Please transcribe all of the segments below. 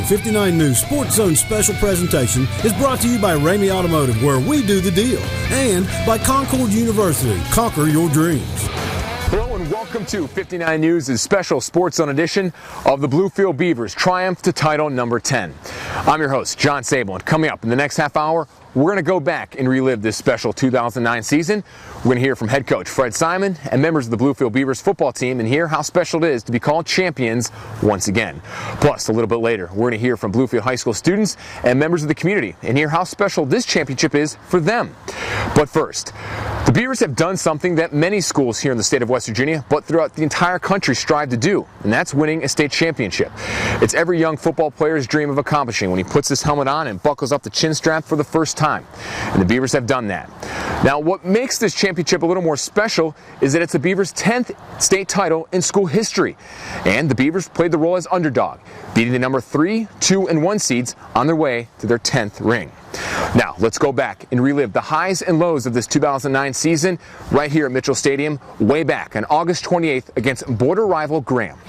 59 News Sports Zone special presentation is brought to you by Ramey Automotive, where we do the deal, and by Concord University. Conquer your dreams. Hello and welcome to 59 News' special Sports Zone edition of the Bluefield Beavers triumph to title number 10. I'm your host, John Sable, and coming up in the next half hour, we're going to go back and relive this special 2009 season. We're going to hear from head coach Fred Simon and members of the Bluefield Beavers football team and hear how special it is to be called champions once again. Plus, a little bit later, we're going to hear from Bluefield High School students and members of the community and hear how special this championship is for them. But first, the Beavers have done something that many schools here in the state of West Virginia, but throughout the entire country, strive to do, and that's winning a state championship. It's every young football player's dream of accomplishing when he puts his helmet on and buckles up the chin strap for the first time. And the Beavers have done that. Now, what makes this championship a little more special is that it's the Beavers' 10th state title in school history. And the Beavers played the role as underdog, beating the number 3, 2, and 1 seeds on their way to their 10th ring. Now, let's go back and relive the highs and lows of this 2009 season right here at Mitchell Stadium, way back on August 28th against border rival Graham.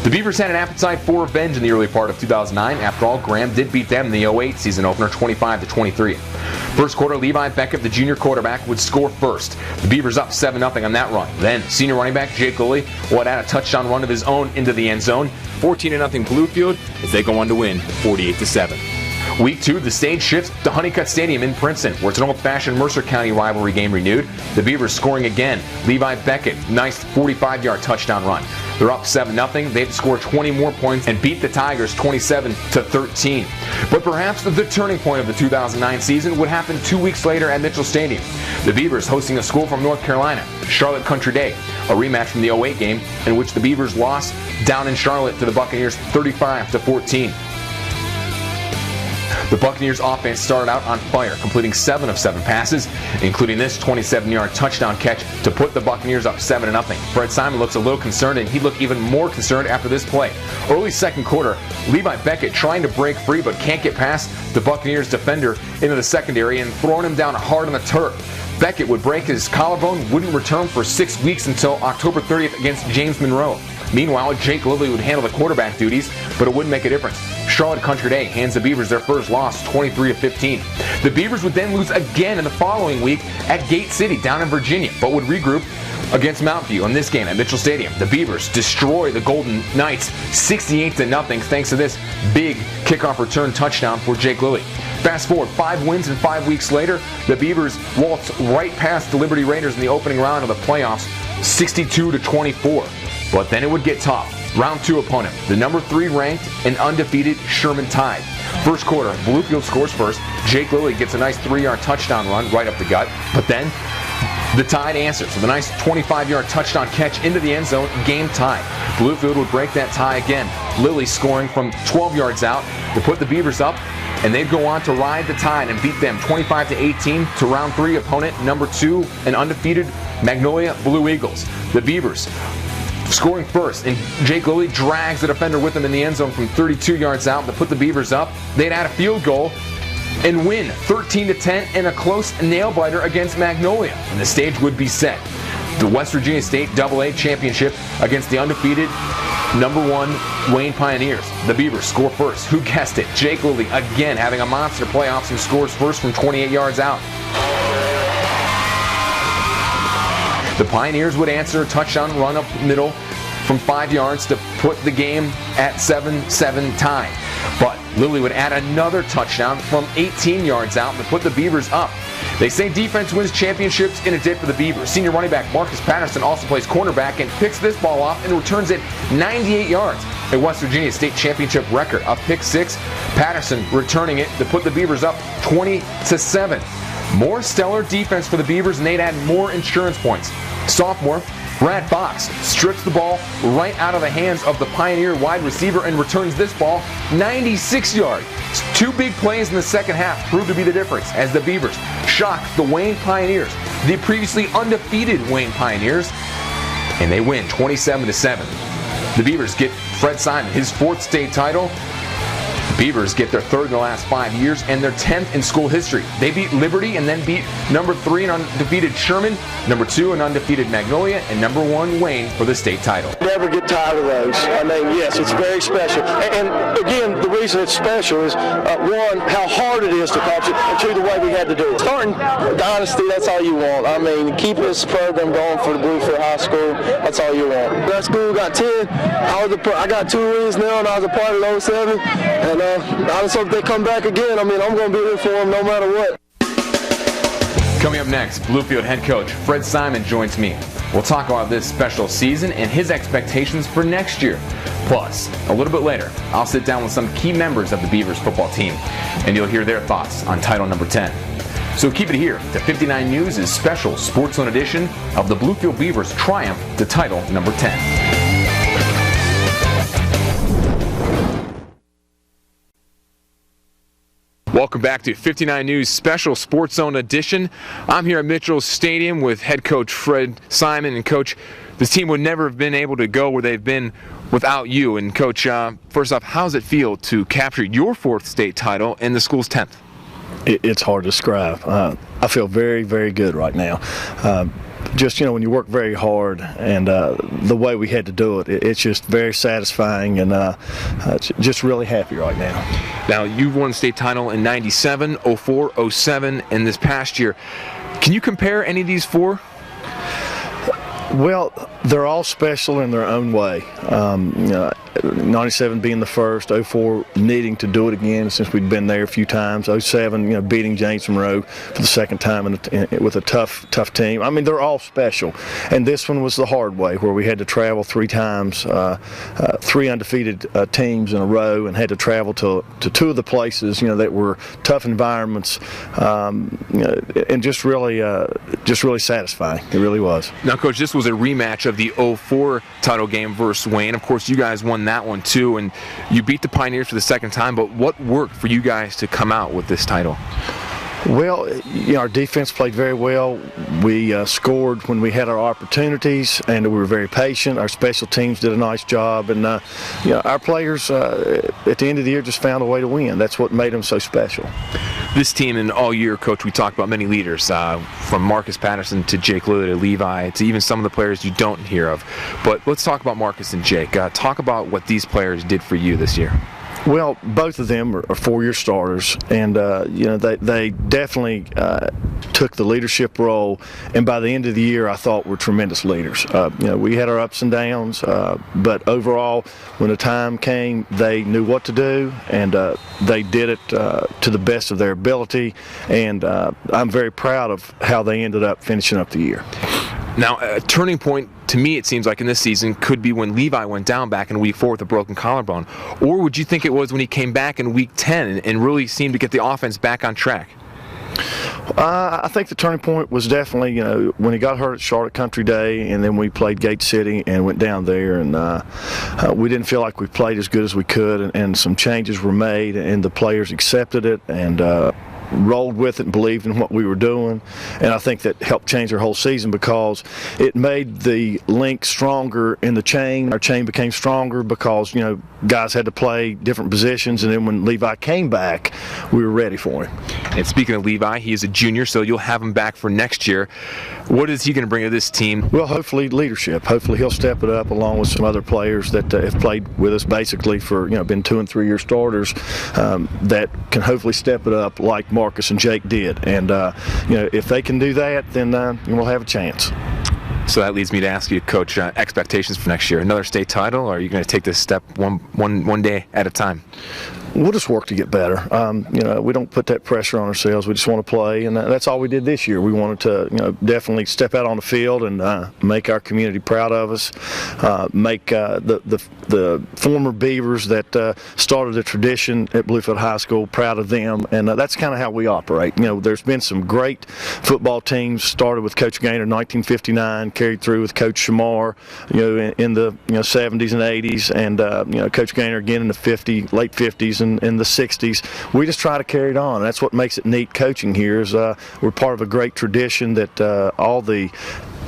The Beavers had an appetite for revenge in the early part of 2009. After all, Graham did beat them in the 08 season opener 25-23. First quarter, Levi Beckett, the junior quarterback, would score first. The Beavers up 7-0 on that run. Then, senior running back Jake Lilly would add a touchdown run of his own into the end zone. 14-0 Bluefield as they go on to win 48-7. Week 2, the stage shifts to Honeycutt Stadium in Princeton, where it's an old-fashioned Mercer County rivalry game renewed. The Beavers scoring again. Levi Beckett, nice 45-yard touchdown run. They're up 7-0. They had to score 20 more points and beat the Tigers 27-13. But perhaps the turning point of the 2009 season would happen 2 weeks later at Mitchell Stadium. The Beavers hosting a school from North Carolina, Charlotte Country Day, a rematch from the 08 game in which the Beavers lost down in Charlotte to the Buccaneers 35-14. The Buccaneers offense started out on fire, completing 7 of 7 passes, including this 27-yard touchdown catch to put the Buccaneers up 7-0. Fred Simon looks a little concerned, and he'd look even more concerned after this play. Early second quarter, Levi Beckett trying to break free but can't get past the Buccaneers defender into the secondary and throwing him down hard on the turf. Beckett would break his collarbone, wouldn't return for 6 weeks until October 30th against James Monroe. Meanwhile, Jake Lilly would handle the quarterback duties, but it wouldn't make a difference. Charlotte Country Day hands the Beavers their first loss, 23-15. The Beavers would then lose again in the following week at Gate City down in Virginia, but would regroup against Mountain View in this game at Mitchell Stadium. The Beavers destroy the Golden Knights 68-0 thanks to this big kickoff return touchdown for Jake Lilly. Fast forward 5 wins and 5 weeks later, the Beavers waltz right past the Liberty Raiders in the opening round of the playoffs, 62-24. But then it would get tough. Round 2 opponent, the number 3 ranked and undefeated Sherman Tide. First quarter, Bluefield scores first. Jake Lilly gets a nice 3-yard touchdown run right up the gut. But then the Tide answers with a nice 25-yard touchdown catch into the end zone, game tie. Bluefield would break that tie again. Lilly scoring from 12 yards out to put the Beavers up, and they'd go on to ride the Tide and beat them 25-18 to round 3 opponent, number 2 and undefeated Magnolia Blue Eagles. The Beavers scoring first, and Jake Lilly drags the defender with him in the end zone from 32 yards out to put the Beavers up. They'd add a field goal and win 13-10 in a close nail-biter against Magnolia, and the stage would be set. The West Virginia State AA Championship against the undefeated number 1 Wayne Pioneers. The Beavers score first. Who guessed it? Jake Lilly again having a monster playoffs and scores first from 28 yards out. The Pioneers would answer a touchdown run up middle from 5 yards to put the game at 7-7 tie. But Lilly would add another touchdown from 18 yards out to put the Beavers up. They say defense wins championships, and it did for the Beavers. Senior running back Marcus Patterson also plays cornerback and picks this ball off and returns it 98 yards. A West Virginia State Championship record, a pick 6. Patterson returning it to put the Beavers up 20-7. More stellar defense for the Beavers, and they'd add more insurance points. Sophomore Brad Fox strips the ball right out of the hands of the Pioneer wide receiver and returns this ball 96 yards. 2 big plays in the second half proved to be the difference as the Beavers shocked the Wayne Pioneers, the previously undefeated Wayne Pioneers, and they win 27-7. The Beavers get Fred Simon his 4th state title. Beavers get their third in the last 5 years and their 10th in school history. They beat Liberty and then beat number 3 and undefeated Sherman, number 2 and undefeated Magnolia, and number 1 Wayne for the state title. Never get tired of those. I mean, yes, it's very special. And again, the reason it's special is, one, how hard it is to accomplish it, and two, the way we had to do it. Starting dynasty, that's all you want. I mean, keep this program going for the Bluefield High School, that's all you want. That school got 10. I got 2 wins now, and I was a part of 07. And I just hope they come back again. I mean, I'm going to be here for them no matter what. Coming up next, Bluefield head coach Fred Simon joins me. We'll talk about this special season and his expectations for next year. Plus, a little bit later, I'll sit down with some key members of the Beavers football team, and you'll hear their thoughts on title number 10. So keep it here to 59 News' special Sports Zone edition of the Bluefield Beavers' triumph to title number 10. Welcome back to 59 News Special Sports Zone Edition. I'm here at Mitchell Stadium with head coach Fred Simon. And coach, this team would never have been able to go where they've been without you. And coach, first off, how does it feel to capture your 4th state title and the school's 10th? It's hard to describe. I feel very, very good right now. Just, when you work very hard and the way we had to do it, it's just very satisfying, and just really happy right now. Now, you've won the state title in 97, 04, 07, and this past year. Can you compare any of these 4? Well, they're all special in their own way. 97 being the first, 04 needing to do it again since we'd been there a few times, 07 beating James Monroe for the second time with a tough team. I mean, they're all special, and this one was the hard way, where we had to travel 3 times, 3 undefeated teams in a row, and had to travel to 2 of the places that were tough environments, and just really satisfying. It really was. Now, coach, this was a rematch of the 04 title game versus Wayne. Of course, you guys won that one too, and you beat the Pioneers for the second time, but what worked for you guys to come out with this title? Well, our defense played very well. We scored when we had our opportunities, and we were very patient. Our special teams did a nice job, and our players at the end of the year just found a way to win. That's what made them so special. This team, and all year, coach, we talked about many leaders, from Marcus Patterson to Jake Lillard to Levi to even some of the players you don't hear of. But let's talk about Marcus and Jake. Talk about what these players did for you this year. Well, both of them are 4-year starters, and they definitely took the leadership role, and by the end of the year I thought were tremendous leaders. We had our ups and downs, but overall when the time came they knew what to do, and they did it to the best of their ability, and I'm very proud of how they ended up finishing up the year. Now, a turning point to me, it seems like in this season, could be when Levi went down back in week 4 with a broken collarbone. Or would you think it was when he came back in week 10 and really seemed to get the offense back on track? I think the turning point was definitely, when he got hurt at Charlotte Country Day, and then we played Gate City and went down there, and we didn't feel like we played as good as we could, and some changes were made, and the players accepted it, and rolled with it and believed in what we were doing, and I think that helped change our whole season because it made the link stronger in the chain. Our chain became stronger because guys had to play different positions, and then when Levi came back, we were ready for him. And speaking of Levi, he is a junior, so you'll have him back for next year. What is he going to bring to this team? Well, hopefully leadership. Hopefully he'll step it up along with some other players that have played with us basically for been 2- and 3-year starters, that can hopefully step it up like Marcus and Jake did, and if they can do that, then we'll have a chance. So that leads me to ask you, Coach, expectations for next year. Another state title, or are you going to take this step one day at a time? We'll just work to get better. We don't put that pressure on ourselves. We just want to play, and that's all we did this year. We wanted to, definitely step out on the field and make our community proud of us. Make the former Beavers that started the tradition at Bluefield High School proud of them, and that's kind of how we operate. There's been some great football teams started with Coach Gaynor in 1959, carried through with Coach Shamar, in the 70s and 80s, and Coach Gaynor again in the late 50s and in the 60s. We just try to carry it on. That's what makes it neat coaching here. Is we're part of a great tradition that all the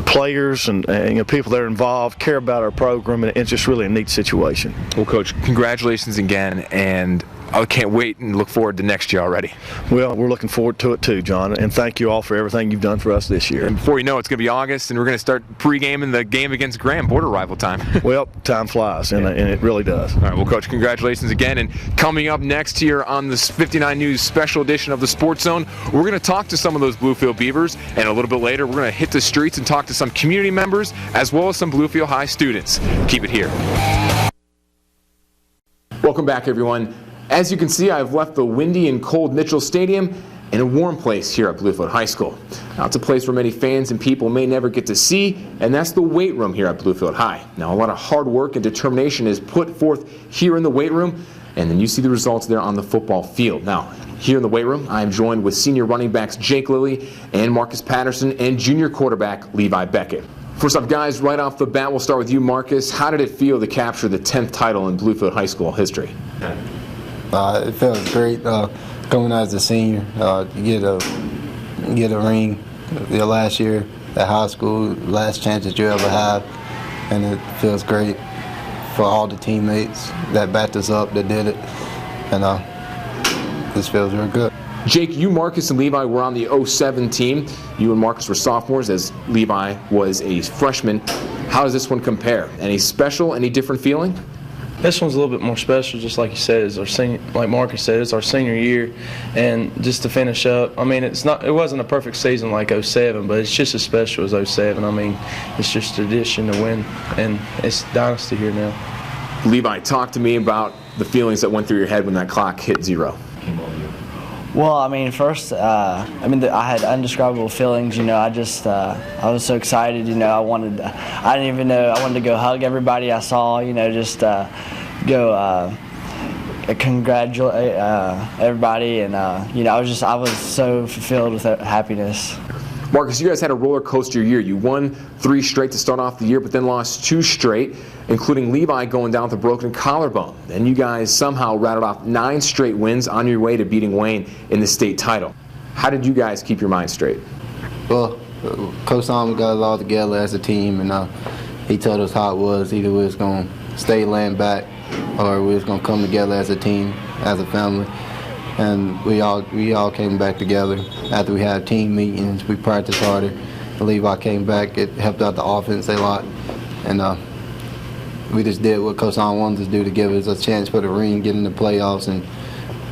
players and people that are involved care about our program, and it's just really a neat situation. Well, Coach, congratulations again, and I can't wait and look forward to next year already. Well, we're looking forward to it too, John, and thank you all for everything you've done for us this year. And before you know it, it's going to be August, and we're going to start pre-gaming the game against Graham, border rival time. Well, time flies, and it really does. All right, well, Coach, congratulations again. And coming up next here on this 59 News special edition of the Sports Zone, we're going to talk to some of those Bluefield Beavers, and a little bit later, we're going to hit the streets and talk to some community members as well as some Bluefield High students. Keep it here. Welcome back, everyone. As you can see, I've left the windy and cold Mitchell Stadium in a warm place here at Bluefield High School. Now, it's a place where many fans and people may never get to see, and that's the weight room here at Bluefield High. Now, a lot of hard work and determination is put forth here in the weight room, and then you see the results there on the football field. Now, here in the weight room, I am joined with senior running backs Jake Lilly and Marcus Patterson and junior quarterback Levi Beckett. First up, guys, right off the bat, we'll start with you, Marcus. How did it feel to capture the 10th title in Bluefield High School history? It felt great coming out as a senior. You get a ring your last year at high school, last chance that you ever have, and it feels great for all the teammates that backed us up, that did it, and this feels real good. Jake, you, Marcus, and Levi were on the 07 team. You and Marcus were sophomores, as Levi was a freshman. How does this one compare? Any special, any different feeling? This one's a little bit more special, just like you said, it's our senior, like Marcus said, it's our senior year, and just to finish up, I mean, it wasn't a perfect season like 07, but it's just as special as 07. I mean, it's just tradition to win, and it's dynasty here now. Levi, talk to me about the feelings that went through your head when that clock hit 0. Well, I mean, first, I had indescribable feelings. You know, I was so excited. You know, I wanted to go hug everybody I saw. You know, just go congratulate everybody, and you know, I was so fulfilled with happiness. Marcus, you guys had a roller coaster year. You won 3 straight to start off the year, but then lost 2 straight, including Levi going down with a broken collarbone. Then you guys somehow rattled off 9 straight wins on your way to beating Wayne in the state title. How did you guys keep your mind straight? Well, Coach Tom got us all together as a team, and he told us how it was. Either we was going to stay laying back, or we was going to come together as a team, as a family. And we all came back together after we had team meetings. We practiced harder. Levi came back. It helped out the offense a lot, and we just did what Coach Tom wanted us to do to give us a chance for the ring, get in the playoffs, and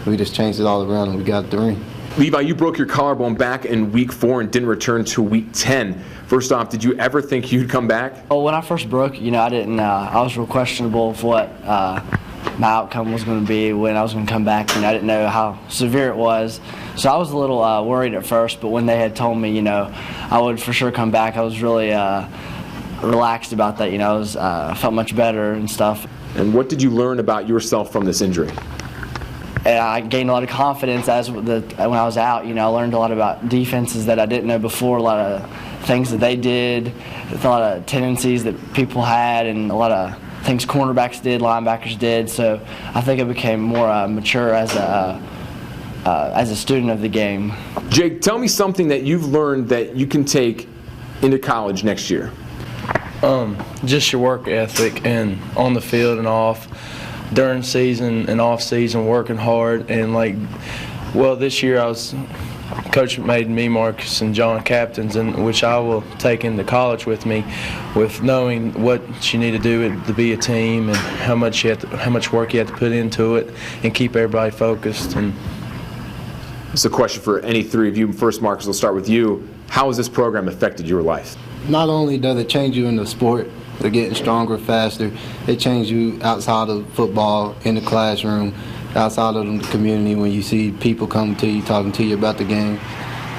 we just changed it all around and we got the ring. Levi, you broke your collarbone back in week 4 and didn't return to week 10. First off, did you ever think you'd come back? Well, when I first broke, you know, I was real questionable of what my outcome was going to be when I was going to come back, and I didn't know how severe it was. So I was a little worried at first, but when they had told me, you know, I would for sure come back, I was really relaxed about that. You know, I felt much better and stuff. And what did you learn about yourself from this injury? And I gained a lot of confidence when I was out. You know, I learned a lot about defenses that I didn't know before, a lot of things that they did, a lot of tendencies that people had, and a lot of things cornerbacks did, linebackers did. So I think I became more mature as a student of the game. Jake, tell me something that you've learned that you can take into college next year. Just your work ethic, and on the field and off, during season and off season, working hard. And this year Coach made me, Marcus, and John captains, and which I will take into college with me, with knowing what you need to do to be a team and how much work you have to put into it, and keep everybody focused. And it's a question for any 3 of you. First, Marcus, we'll start with you. How has this program affected your life? Not only does it change you in the sport, they're getting stronger, faster. It changes you outside of football, in the classroom, outside of the community, when you see people coming to you, talking to you about the game.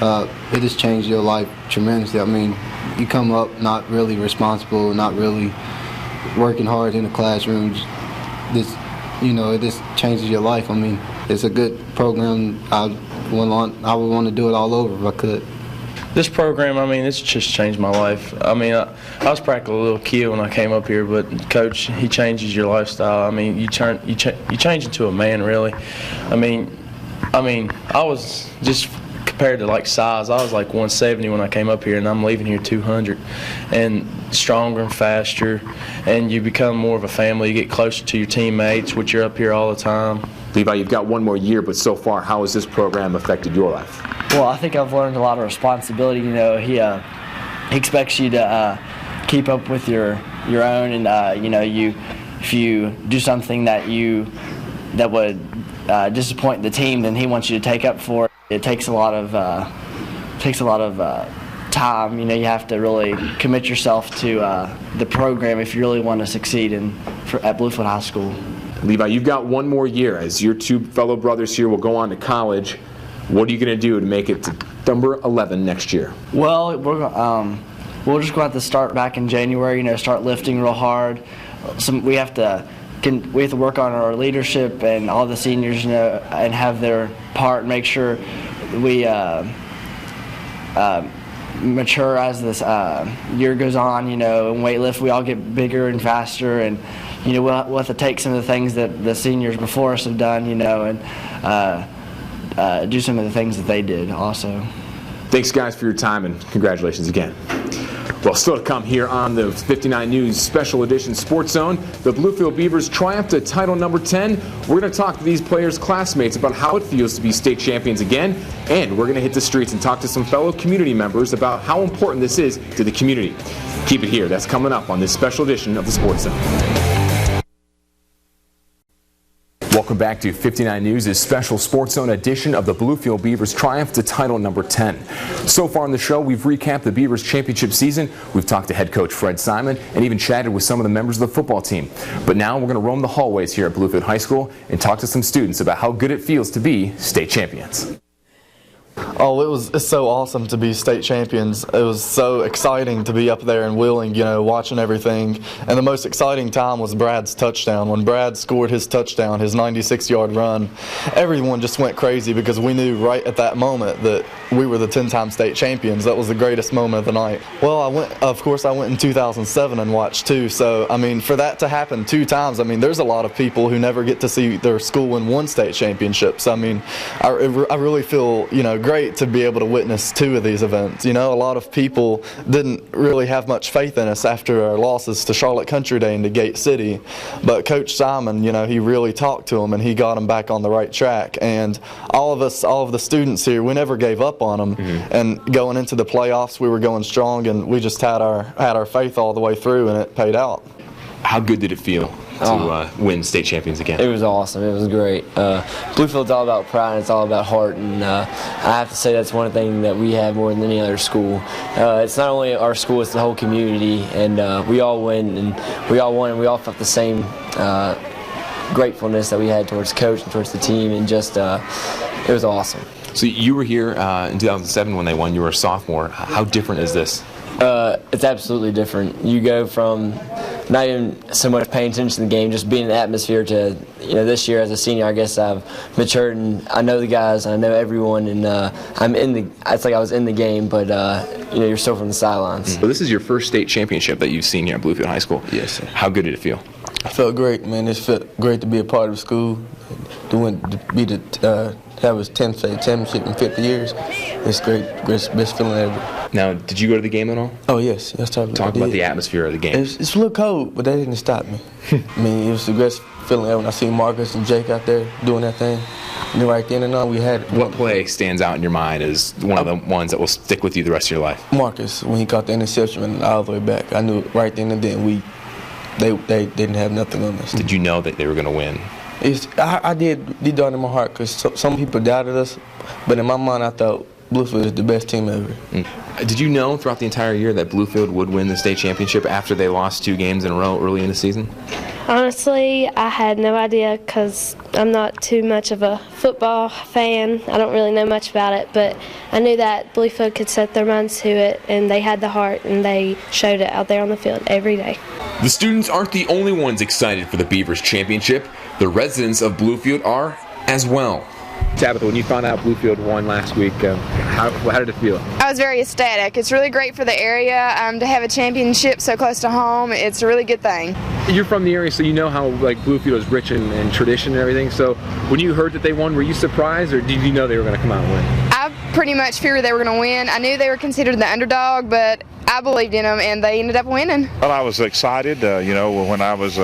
It just changed your life tremendously. I mean, you come up not really responsible, not really working hard in the classroom. It just changes your life. I mean, it's a good program. I would want to do it all over if I could. This program, I mean, it's just changed my life. I mean, I was practically a little kid when I came up here, but Coach, he changes your lifestyle. I mean, you change into a man, really. I mean, I was just compared to size. I was 170 when I came up here, and I'm leaving here 200, and stronger and faster, and you become more of a family. You get closer to your teammates, which you're up here all the time. Levi, you've got one more year, but so far, how has this program affected your life? Well, I think I've learned a lot of responsibility. You know, he expects you to keep up with your own, and you know, if you do something that would disappoint the team, then he wants you to take up for it. It takes a lot of time. You know, you have to really commit yourself to the program if you really want to succeed at Bluefield High School. Levi, you've got one more year as your two fellow brothers here will go on to college. What are you going to do to make it to number 11 next year? Well, we'll just go have to start back in January. You know, start lifting real hard. We have to work on our leadership and all the seniors, you know, and have their part. Make sure we mature as this year goes on. You know, and weightlift, we all get bigger and faster, and you know, we'll have to take some of the things that the seniors before us have done, you know, and do some of the things that they did also. Thanks, guys, for your time, and congratulations again. Well, still to come here on the 59 News Special Edition Sports Zone, the Bluefield Beavers triumphed at title number 10. We're going to talk to these players' classmates about how it feels to be state champions again, and we're going to hit the streets and talk to some fellow community members about how important this is to the community. Keep it here. That's coming up on this special edition of the Sports Zone. Welcome back to 59 News' special Sports Zone edition of the Bluefield Beavers triumph to title number 10. So far on the show, we've recapped the Beavers championship season. We've talked to head coach Fred Simon and even chatted with some of the members of the football team. But now we're going to roam the hallways here at Bluefield High School and talk to some students about how good it feels to be state champions. Oh, it's so awesome to be state champions. It was so exciting to be up there in Wheeling, you know, watching everything. And the most exciting time was Brad's touchdown. When Brad scored his touchdown, his 96-yard run, everyone just went crazy because we knew right at that moment that we were the 10-time state champions. That was the greatest moment of the night. Well, of course, I went in 2007 and watched too. So, I mean, for that to happen 2 times, I mean, there's a lot of people who never get to see their school win 1 state championship. So, I mean, I really feel, you know, great to be able to witness 2 of these events. You know, a lot of people didn't really have much faith in us after our losses to Charlotte Country Day and to Gate City, but Coach Simon, you know, he really talked to them and he got them back on the right track. And all of the students here, we never gave up on them. And going into the playoffs, we were going strong, and we just had our faith all the way through, and it paid out. How good did it feel to win state champions again? It was awesome. It was great. Bluefield's all about pride, and it's all about heart, and I have to say that's one thing that we have more than any other school. It's not only our school, it's the whole community, and we all win, and we all won, and we all felt the same gratefulness that we had towards the coach and towards the team, and just it was awesome. So you were here in 2007 when they won. You were a sophomore. How different is this? It's absolutely different. You go from not even so much paying attention to the game, just being in the atmosphere, to, you know, this year as a senior, I guess I've matured and I know the guys, I know everyone, and it's like I was in the game, but you know, you're still from the sidelines. So this is your first state championship that you've seen here at Bluefield High School. Yes, sir. How good did it feel? It felt great, man. It felt great to be a part of the school, have his 10th state championship in 50 years. It's great, best feeling ever. Now, did you go to the game at all? Oh, yes. Talk about the atmosphere of the game. It's a little cold, but that didn't stop me. I mean, it was the best feeling ever when I seen Marcus and Jake out there doing that thing. And then right then and on, we had... What play stands out in your mind as one of the ones that will stick with you the rest of your life? Marcus, when he caught the interception and all the way back. I knew right then and then they didn't have nothing on us. Did you know that they were going to win? I did deep down in my heart, because some people doubted us, but in my mind I thought Bluefield is the best team ever. Did you know throughout the entire year that Bluefield would win the state championship after they lost 2 games in a row early in the season? Honestly, I had no idea, because I'm not too much of a football fan. I don't really know much about it, but I knew that Bluefield could set their minds to it, and they had the heart, and they showed it out there on the field every day. The students aren't the only ones excited for the Beavers championship. The residents of Bluefield are as well. Tabitha, when you found out Bluefield won last week, how did it feel? I was very ecstatic. It's really great for the area to have a championship so close to home. It's a really good thing. You're from the area, so you know how Bluefield is rich in tradition and everything. So when you heard that they won, were you surprised, or did you know they were going to come out and win? I pretty much figured they were going to win. I knew they were considered the underdog, but I believed in them, and they ended up winning. Well, I was excited. You know, when I was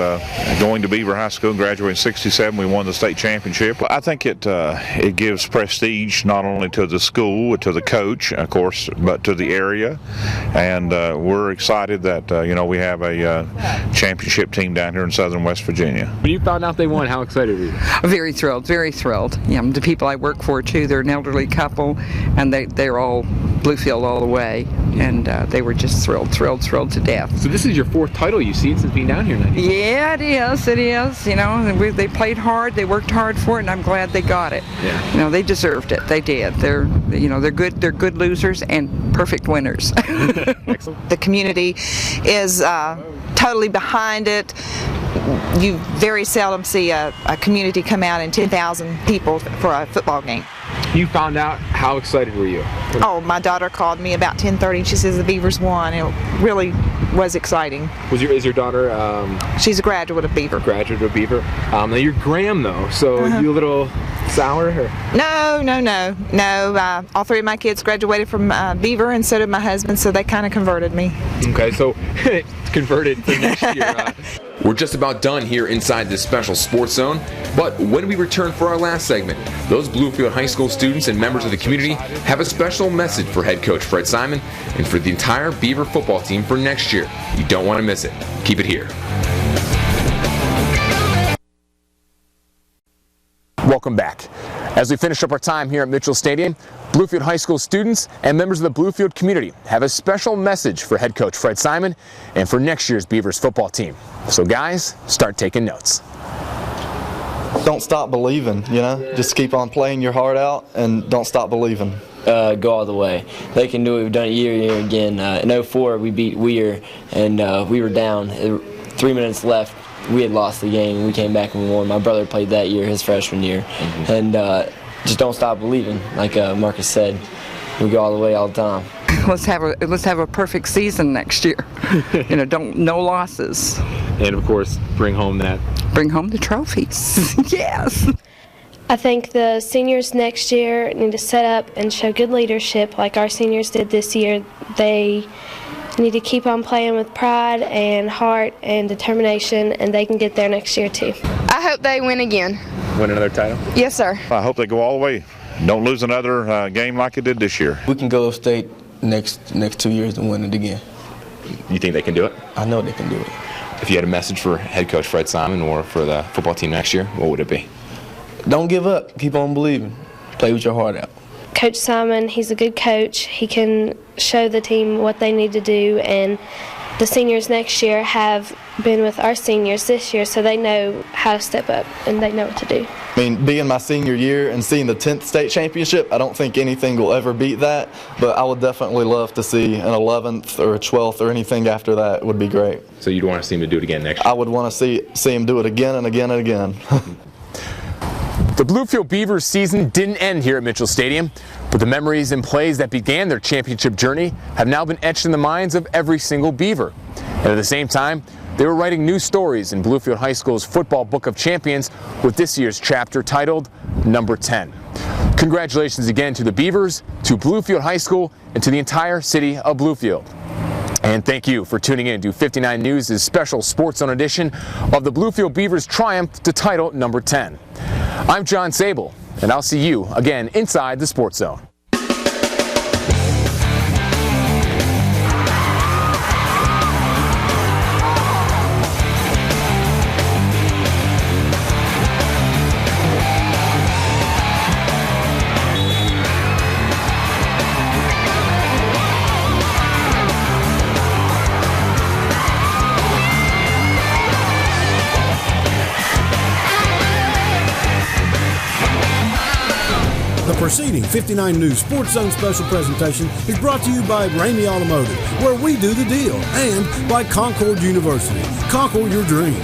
going to Beaver High School and graduating in '67, we won the state championship. I think it gives prestige not only to the school, to the coach, of course, but to the area. And we're excited that you know, we have a championship team down here in southern West Virginia. When you found out they won, how excited were you? Very thrilled, very thrilled. Yeah, the people I work for too, they're an elderly couple, and they're all Bluefield all the way, and they were just thrilled to death. So this is your 4th title you've seen since being down here in '94. Yeah, it is. You know, they played hard, they worked hard for it, and I'm glad they got it. Yeah. You know, they deserved it. They did. They're good losers and perfect winners. Excellent. The community is totally behind it. You very seldom see a community come out in 10,000 people for a football game. You found out, how excited were you? Oh, my daughter called me about 10:30 and she says the Beavers won. It really was exciting. Is your daughter? She's a graduate of Beaver. Graduate of Beaver. Now you're Graham though, so you a little sour? Or? No. All 3 of my kids graduated from Beaver, and so did my husband, so they kind of converted me. Okay, so converted for next year. We're just about done here inside this special sports zone, but when we return for our last segment, those Bluefield High School students and members of the community have a special message for head coach Fred Simon and for the entire Beaver football team for next year. You don't want to miss it. Keep it here. Welcome back. As we finish up our time here at Mitchell Stadium, Bluefield High School students and members of the Bluefield community have a special message for head coach Fred Simon and for next year's Beavers football team. So guys, start taking notes. Don't stop believing, you know? Just keep on playing your heart out and don't stop believing. Go all the way. They can do it. We've done it year and year again. In '04, we beat Weir, and we were down. 3 minutes left. We had lost the game. We came back and we won. My brother played that year, his freshman year. And just don't stop believing. Like Marcus said, we go all the way all the time. Let's have a perfect season next year. You know, no losses. And of course, bring home the trophies. Yes. I think the seniors next year need to set up and show good leadership like our seniors did this year. They need to keep on playing with pride and heart and determination, and they can get there next year too. I hope they win again. Win another title? Yes, sir. I hope they go all the way. Don't lose another game like they did this year. We can go state next 2 years and win it again. You think they can do it? I know they can do it. If you had a message for head coach Fred Simon or for the football team next year, what would it be? Don't give up. Keep on believing. Play with your heart out. Coach Simon, he's a good coach. He can show the team what they need to do, and the seniors next year have been with our seniors this year, so they know how to step up and they know what to do. I mean, being my senior year and seeing the 10th state championship, I don't think anything will ever beat that, but I would definitely love to see an 11th or a 12th or anything after that would be great. So you'd want to see him to do it again next year? I would want to see him do it again and again and again. The Bluefield Beavers season didn't end here at Mitchell Stadium, but the memories and plays that began their championship journey have now been etched in the minds of every single Beaver. And at the same time, they were writing new stories in Bluefield High School's football book of champions with this year's chapter titled Number 10. Congratulations again to the Beavers, to Bluefield High School, and to the entire city of Bluefield. And thank you for tuning in to 59 News' special Sports Zone edition of the Bluefield Beavers' triumph to title number 10. I'm John Sable, and I'll see you again inside the Sports Zone. The preceding 59 News Sports Zone special presentation is brought to you by Ramey Automotive, where we do the deal, and by Concord University. Conquer your dreams.